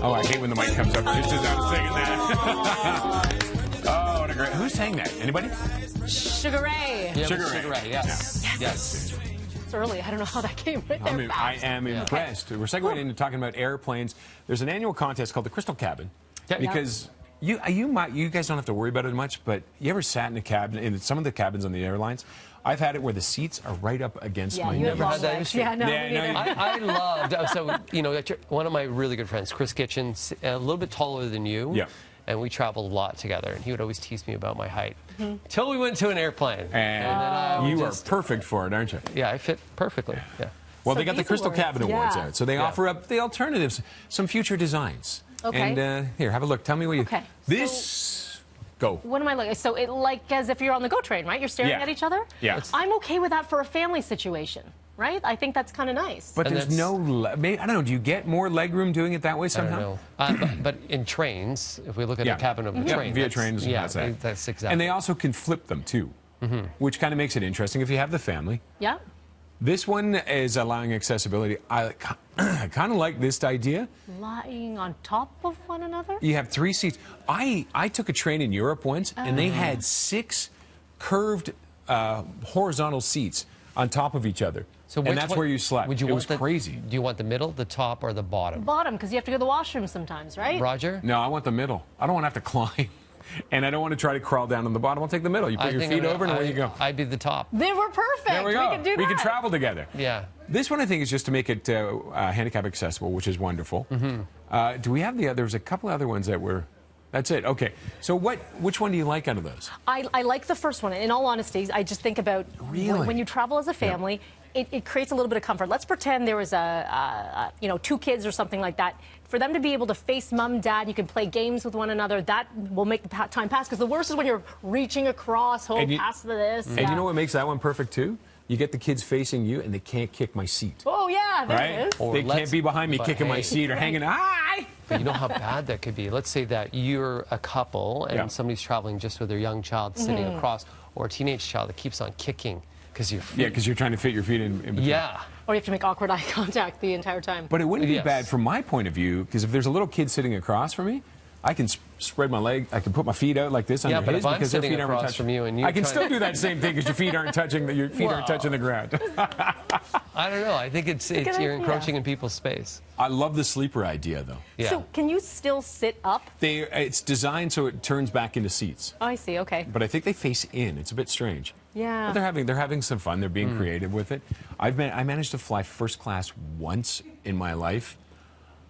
Oh, I hate when the mic comes up just as I'm singing that. Oh, what a great. Who sang that? Anybody? Sugar Ray. Yeah, Sugar Sugar Ray. Ray, yes. Yes. It's early. I don't know how that came right there. I am impressed. We're segueing into talking about airplanes. There's an annual contest called the Crystal Cabin. Because you guys don't have to worry about it much, but you ever sat in a cabin, in some of the cabins on the airlines? I've had it where the seats are right up against my you nose. have long legs. Yeah, no, Yeah, me neither. I loved, so, you know, one of my really good friends, Chris Kitchen, a little bit taller than you. Yeah. And we traveled a lot together, and he would always tease me about my height. Till we went to an airplane. And then I you just, are perfect for it, aren't you? Yeah, I fit perfectly. Yeah. Well, So they got the these Crystal awards, Cabin Awards yeah. out, so they offer up the alternatives, some future designs. Okay. And here, have a look. Tell me what you. Okay. Go. What am I looking? So it like as if you're on the GO train, right? You're staring Yeah. at each other. Yeah. I'm okay with that for a family situation, right? I think that's kind of nice. But And there's that's- no. I don't know. Do you get more leg room doing it that way I somehow? don't know. But in trains, if we look at the cabin of a train, via that's- trains. yeah, has that. that's exactly. And they also can flip them too, which kind of makes it interesting if you have the family. Yeah. This one is allowing accessibility. I kind of like this idea. Lying on top of one another. You have 3 seats. I took a train in Europe once, and they had 6 curved horizontal seats on top of each other. So and that's where you slept. Would you it want was crazy. Do you want the middle, the top, or the bottom? Bottom, because you have to go to the washroom sometimes, right? Roger? No, I want the middle. I don't want to have to climb. And I don't want to try to crawl down on the bottom. I'll take the middle. You put your feet over and away you go. I'd be the top. They were perfect. There we go. can do that. We can travel together. Yeah. This one I think is just to make it handicap accessible, which is wonderful. Do we have the other? There's a couple other ones that were. That's it. Okay. So which one do you like out of those? I like the first one. In all honesty, I just think about Really? when you travel as a family, it creates a little bit of comfort. Let's pretend there was 2 kids or something like that. For them to be able to face mom, dad, you can play games with one another. That will make the time pass. Because the worst is when you're reaching across, past this. And you know what makes that one perfect too? You get the kids facing you, and they can't kick my seat. Oh yeah, there it is. Or They can't be behind me kicking my seat or hanging. Hi. But you know how bad that could be. Let's say that you're a couple and somebody's traveling just with their young child sitting across, or a teenage child that keeps on kicking because you're. Yeah, because you're trying to fit your feet in between. Yeah. Or you have to make awkward eye contact the entire time. But it wouldn't be Yes. bad from my point of view, because if there's a little kid sitting across from me, I can spread my leg. I can put my feet out like this under but his if I'm because their sitting feet aren't across touching. from you and you I can try still to- do that same thing because your feet aren't touching. Your feet aren't touching the ground. I don't know. I think it's good you're idea. encroaching in people's space. I love the sleeper idea, though. Yeah. So can you still sit up? It's designed so it turns back into seats, Oh, I see. Okay. but I think they face in. It's a bit strange. Yeah. But they're having some fun. They're being creative with it. I managed to fly first class once in my life.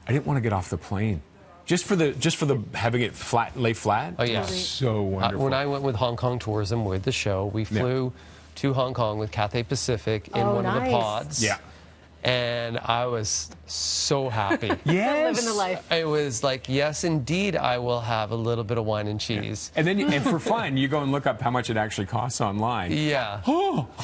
I didn't want to get off the plane. Just for the having it lay flat. Oh, yeah. So wonderful. When I went with Hong Kong Tourism with the show, we flew to Hong Kong with Cathay Pacific in one of the nice. pods. Yeah. And I was so happy. Yes. Living the life. It was like, yes, indeed, I will have a little bit of wine and cheese. And then, and for fun, you go and look up how much it actually costs online. Yeah.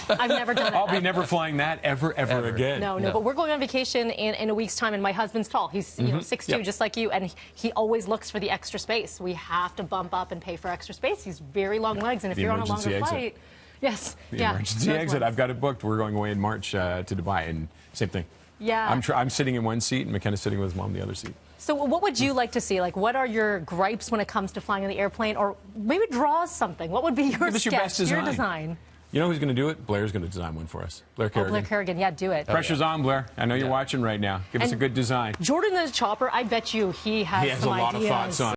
I've never done it. I'll be never flying that ever again. No, No. but we're going on vacation in a week's time, and my husband's tall. He's 6'2", Yep. just like you, and he always looks for the extra space. We have to bump up and pay for extra space. He's very long legs, and if The you're on a emergency longer exit. flight, yes, The yeah, emergency those exit. ones. I've got it booked. We're going away in March to Dubai, and same thing. Yeah. I'm sitting in one seat, and McKenna's sitting with his mom in the other seat. So what would you like to see? Like, what are your gripes when it comes to flying on the airplane? Or maybe draw us something. What would be your Give us sketch, your best design. your design? You know who's going to do it? Blair's going to design one for us. Blair Oh, Kerrigan. Blair Kerrigan, yeah, do it. Pressure's on, Blair. I know you're watching right now. Give us a And good design. Jordan the Chopper, I bet you he has He has a some lot ideas. of thoughts on